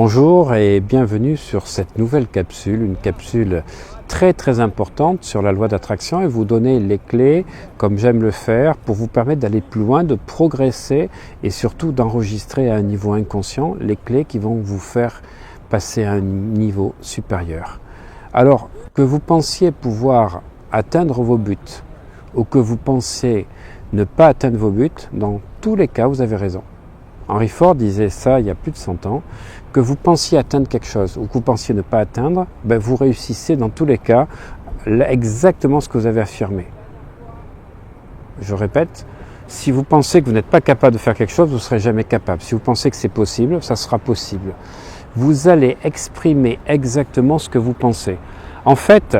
Bonjour et bienvenue sur cette nouvelle capsule, une capsule très importante sur la loi d'attraction et vous donner les clés, comme j'aime le faire, pour vous permettre d'aller plus loin, de progresser et surtout d'enregistrer à un niveau inconscient les clés qui vont vous faire passer à un niveau supérieur. Alors que vous pensiez pouvoir atteindre vos buts ou que vous pensiez ne pas atteindre vos buts, dans tous les cas vous avez raison. Henry Ford disait ça il y a plus de 100 ans, que vous pensiez atteindre quelque chose ou que vous pensiez ne pas atteindre, vous réussissez dans tous les cas exactement ce que vous avez affirmé. Je répète, si vous pensez que vous n'êtes pas capable de faire quelque chose, vous ne serez jamais capable. Si vous pensez que c'est possible, ça sera possible. Vous allez exprimer exactement ce que vous pensez. En fait,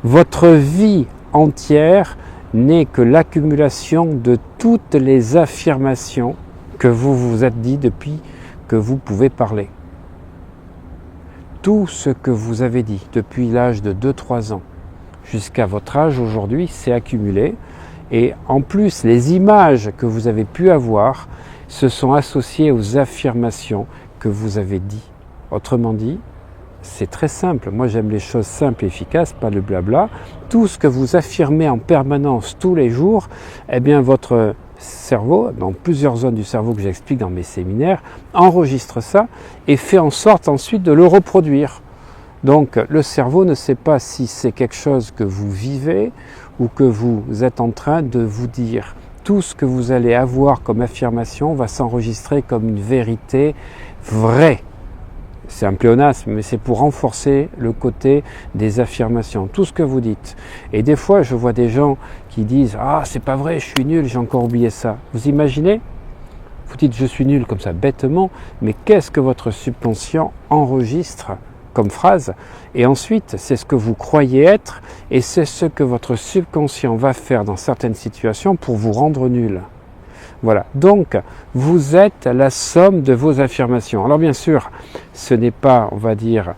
votre vie entière n'est que l'accumulation de toutes les affirmations que vous vous êtes dit depuis que vous pouvez parler. Tout ce que vous avez dit depuis l'âge de 2-3 ans jusqu'à votre âge aujourd'hui s'est accumulé et en plus les images que vous avez pu avoir se sont associées aux affirmations que vous avez dit. Autrement dit, c'est très simple. Moi j'aime les choses simples et efficaces, pas le blabla. Tout ce que vous affirmez en permanence tous les jours, votre cerveau, dans plusieurs zones du cerveau que j'explique dans mes séminaires, enregistre ça et fait en sorte ensuite de le reproduire. Donc le cerveau ne sait pas si c'est quelque chose que vous vivez ou que vous êtes en train de vous dire. Tout ce que vous allez avoir comme affirmation va s'enregistrer comme une vérité vraie. C'est un pléonasme, mais c'est pour renforcer le côté des affirmations, tout ce que vous dites. Et des fois, je vois des gens qui disent « Ah, c'est pas vrai, je suis nul, j'ai encore oublié ça ». Vous imaginez ? Vous dites « Je suis nul » comme ça, bêtement, mais qu'est-ce que votre subconscient enregistre comme phrase? Et ensuite, c'est ce que vous croyez être, et c'est ce que votre subconscient va faire dans certaines situations pour vous rendre nul. Voilà, donc vous êtes la somme de vos affirmations. Alors bien sûr, ce n'est pas, on va dire,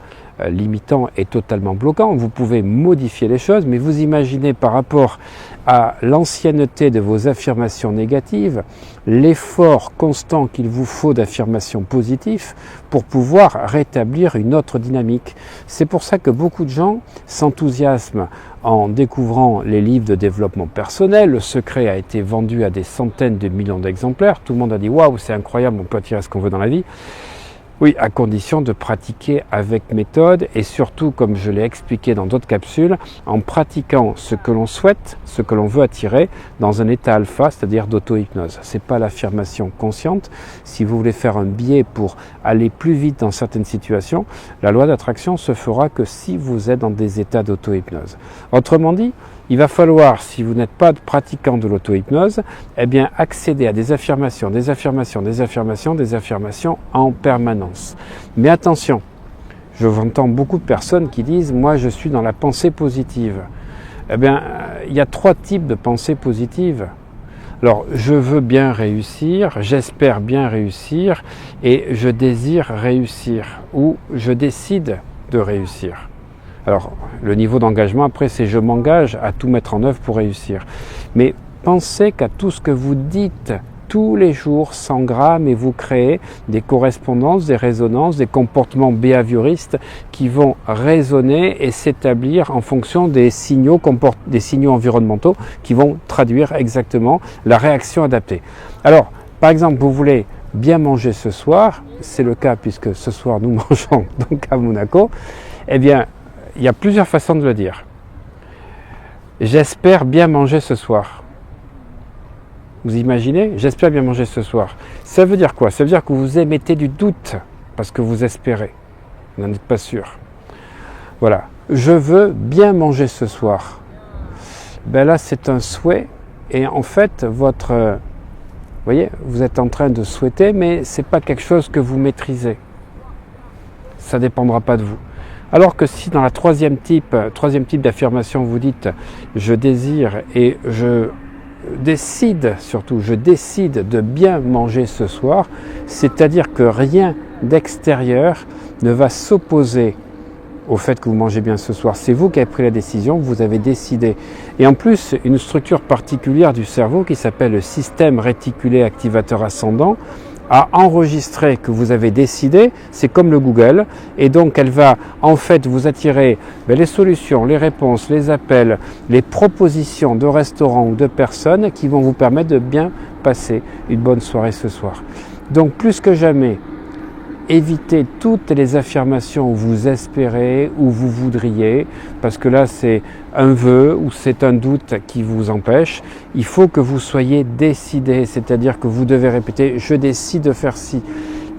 limitant et totalement bloquant. Vous pouvez modifier les choses, mais vous imaginez par rapport à l'ancienneté de vos affirmations négatives, l'effort constant qu'il vous faut d'affirmations positives pour pouvoir rétablir une autre dynamique. C'est pour ça que beaucoup de gens s'enthousiasment en découvrant les livres de développement personnel. Le secret a été vendu à des centaines de millions d'exemplaires. Tout le monde a dit « Waouh, c'est incroyable, on peut attirer ce qu'on veut dans la vie ». Oui, à condition de pratiquer avec méthode et surtout, comme je l'ai expliqué dans d'autres capsules, en pratiquant ce que l'on souhaite, ce que l'on veut attirer dans un état alpha, c'est-à-dire d'auto-hypnose. Ce n'est pas l'affirmation consciente. Si vous voulez faire un biais pour aller plus vite dans certaines situations, la loi d'attraction se fera que si vous êtes dans des états d'auto-hypnose. Autrement dit, il va falloir, si vous n'êtes pas pratiquant de l'auto-hypnose, accéder à des affirmations en permanence. Mais attention, j'entends beaucoup de personnes qui disent « moi je suis dans la pensée positive ». Il y a 3 types de pensées positives. Alors, je veux bien réussir, j'espère bien réussir et je désire réussir ou je décide de réussir. Alors, le niveau d'engagement, après, c'est je m'engage à tout mettre en œuvre pour réussir. Mais pensez qu'à tout ce que vous dites tous les jours s'engramme et vous créez des correspondances, des résonances, des comportements behavioristes qui vont résonner et s'établir en fonction des signaux environnementaux qui vont traduire exactement la réaction adaptée. Alors, par exemple, vous voulez bien manger ce soir, c'est le cas puisque ce soir nous mangeons donc à Monaco, il y a plusieurs façons de le dire. J'espère bien manger ce soir. Vous imaginez? J'espère bien manger ce soir. Ça veut dire quoi? Ça veut dire que vous émettez du doute parce que vous espérez. Vous n'en êtes pas sûr. Voilà. Je veux bien manger ce soir. Là, c'est un souhait. Et en fait, vous voyez, vous êtes en train de souhaiter, mais ce n'est pas quelque chose que vous maîtrisez. Ça ne dépendra pas de vous. Alors que si dans la troisième type d'affirmation, vous dites « je désire et je décide de bien manger ce soir », c'est-à-dire que rien d'extérieur ne va s'opposer au fait que vous mangez bien ce soir. C'est vous qui avez pris la décision, vous avez décidé. Et en plus, une structure particulière du cerveau qui s'appelle le système réticulé activateur ascendant à enregistrer que vous avez décidé, c'est comme le Google, et donc elle va en fait vous attirer les solutions, les réponses, les appels, les propositions de restaurants ou de personnes qui vont vous permettre de bien passer une bonne soirée ce soir. Donc plus que jamais, évitez toutes les affirmations où vous espérez, où vous voudriez, parce que là c'est un vœu ou c'est un doute qui vous empêche. Il faut que vous soyez décidé, c'est-à-dire que vous devez répéter « je décide de faire ci ».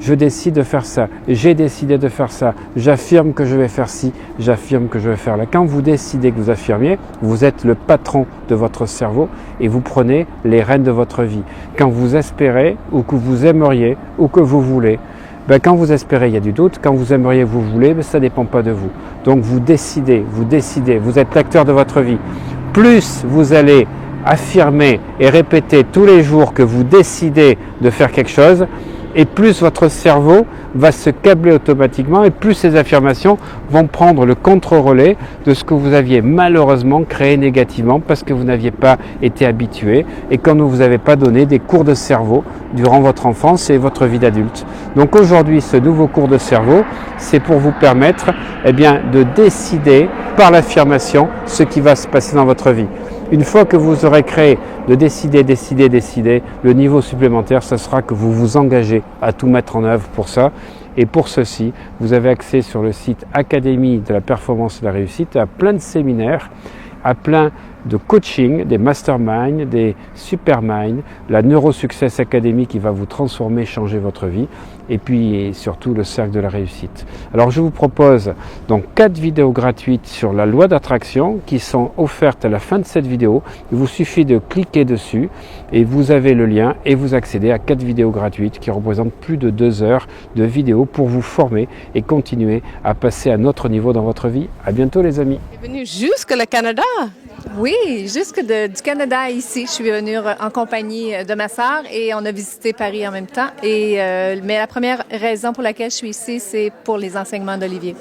Je décide de faire ça, j'ai décidé de faire ça, j'affirme que je vais faire ci, j'affirme que je vais faire là. Quand vous décidez que vous affirmiez, vous êtes le patron de votre cerveau et vous prenez les rênes de votre vie. Quand vous espérez ou que vous aimeriez ou que vous voulez, quand vous espérez, il y a du doute. Quand vous aimeriez, vous voulez, ça ne dépend pas de vous. Donc vous décidez, vous êtes l'acteur de votre vie. Plus vous allez affirmer et répéter tous les jours que vous décidez de faire quelque chose, et plus votre cerveau va se câbler automatiquement et plus ces affirmations vont prendre le contre-relais de ce que vous aviez malheureusement créé négativement parce que vous n'aviez pas été habitué et quand vous n'avez pas donné des cours de cerveau durant votre enfance et votre vie d'adulte. Donc aujourd'hui, ce nouveau cours de cerveau, c'est pour vous permettre de décider par l'affirmation ce qui va se passer dans votre vie. Une fois que vous aurez créé de décider, le niveau supplémentaire, ce sera que vous vous engagez à tout mettre en œuvre pour ça. Et pour ceci, vous avez accès sur le site Académie de la performance et de la réussite à plein de séminaires, à plein de coaching, des masterminds, des superminds, la Neurosuccess Academy qui va vous transformer, changer votre vie, et puis surtout le cercle de la réussite. Alors je vous propose donc 4 vidéos gratuites sur la loi d'attraction qui sont offertes à la fin de cette vidéo. Il vous suffit de cliquer dessus et vous avez le lien et vous accédez à 4 vidéos gratuites qui représentent plus de 2 heures de vidéos pour vous former et continuer à passer à un autre niveau dans votre vie. À bientôt les amis. Tu es venu jusque le Canada? Oui, jusque du Canada ici. Je suis venue en compagnie de ma sœur et on a visité Paris en même temps. Mais la première raison pour laquelle je suis ici, c'est pour les enseignements d'Olivier.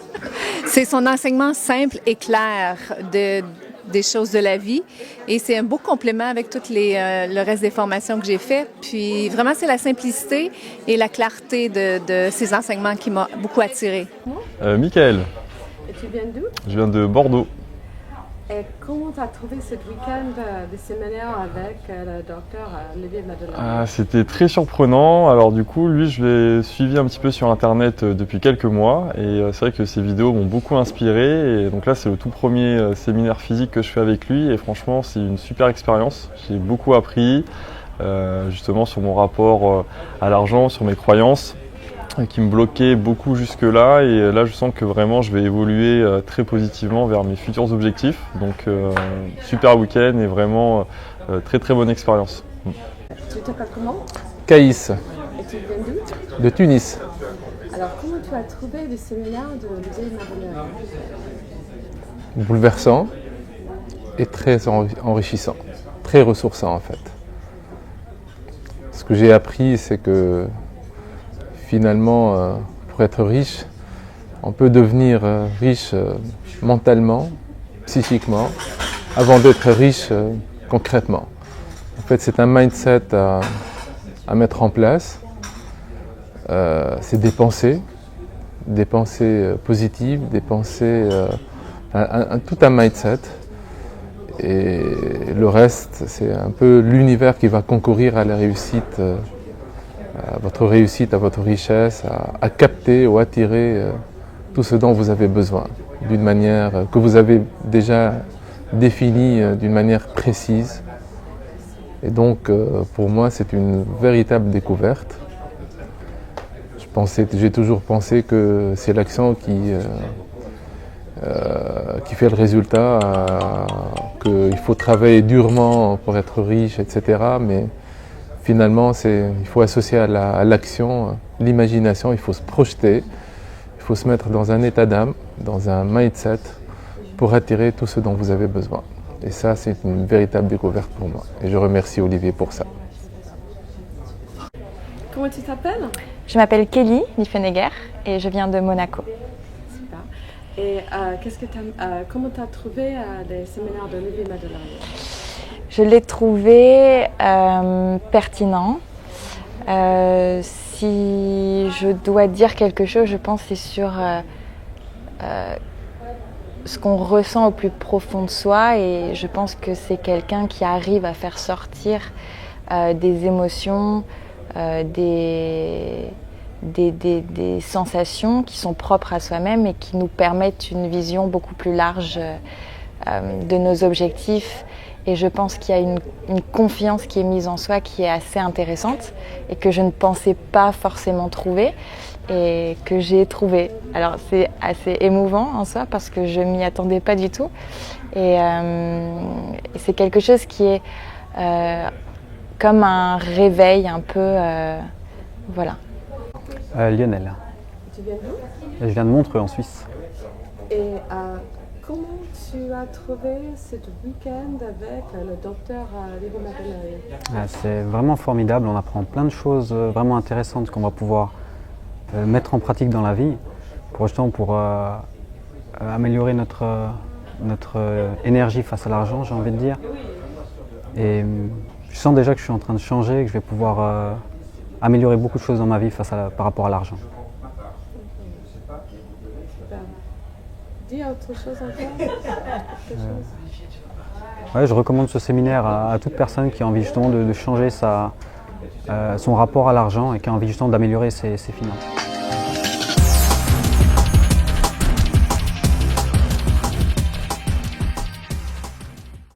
C'est son enseignement simple et clair des choses de la vie et c'est un beau complément avec tout le reste des formations que j'ai faites. Puis vraiment, c'est la simplicité et la clarté de ces enseignements qui m'a beaucoup attirée. Michael. Et tu viens d'où? Je viens de Bordeaux. Et comment tu as trouvé ce week-end de séminaire avec le docteur Olivier Madeleine? C'était très surprenant. Alors du coup, lui, je l'ai suivi un petit peu sur Internet depuis quelques mois. Et c'est vrai que ses vidéos m'ont beaucoup inspiré. Et donc là, c'est le tout premier séminaire physique que je fais avec lui. Et franchement, c'est une super expérience. J'ai beaucoup appris, justement, sur mon rapport à l'argent, sur mes croyances, qui me bloquaient beaucoup jusque-là. Et là, je sens que vraiment, je vais évoluer très positivement vers mes futurs objectifs. Donc, super week-end et vraiment très très bonne expérience. Tu t'appelles comment? Caïs, Et tu viens d'où? de Tunis. Alors, comment tu as trouvé le séminaire de Olivier Madeleine? Bouleversant et très enrichissant, très ressourçant en fait. Ce que j'ai appris, c'est que finalement, pour être riche, on peut devenir riche mentalement, psychiquement, avant d'être riche concrètement. En fait, c'est un mindset à mettre en place. C'est des pensées positives, des pensées, tout un mindset. Et le reste, c'est un peu l'univers qui va concourir à la réussite, à votre réussite, à votre richesse, à capter ou attirer tout ce dont vous avez besoin, d'une manière que vous avez déjà définie, d'une manière précise. Et donc, pour moi, c'est une véritable découverte. J'ai toujours pensé que c'est l'action qui fait le résultat, qu'il faut travailler durement pour être riche, etc. Mais finalement, il faut associer à l'action, l'imagination, il faut se projeter, il faut se mettre dans un état d'âme, dans un mindset pour attirer tout ce dont vous avez besoin. Et ça, c'est une véritable découverte pour moi. Et je remercie Olivier pour ça. Comment tu t'appelles? Je m'appelle Kelly Liefenegger et je viens de Monaco. Super. Et comment tu as trouvé les séminaires d'Olivier Madeleine? Je l'ai trouvé pertinent. si je dois dire quelque chose, je pense que c'est sur ce qu'on ressent au plus profond de soi, et je pense que c'est quelqu'un qui arrive à faire sortir des émotions, des sensations qui sont propres à soi-même et qui nous permettent une vision beaucoup plus large de nos objectifs. Et je pense qu'il y a une confiance qui est mise en soi qui est assez intéressante et que je ne pensais pas forcément trouver et que j'ai trouvé. Alors c'est assez émouvant en soi parce que je m'y attendais pas du tout. Et c'est quelque chose qui est comme un réveil un peu, voilà. Lionel. Tu viens d'où? Je viens de Montreux en Suisse. Et comment tu as trouvé ce week-end avec le docteur Lévi Madeleine? C'est vraiment formidable, on apprend plein de choses vraiment intéressantes qu'on va pouvoir mettre en pratique dans la vie pour améliorer notre énergie face à l'argent, j'ai envie de dire. Et je sens déjà que je suis en train de changer, que je vais pouvoir améliorer beaucoup de choses dans ma vie par rapport à l'argent. Dis autre chose encore. Ouais, je recommande ce séminaire à toute personne qui a envie justement de changer son rapport à l'argent et qui a envie justement d'améliorer ses finances.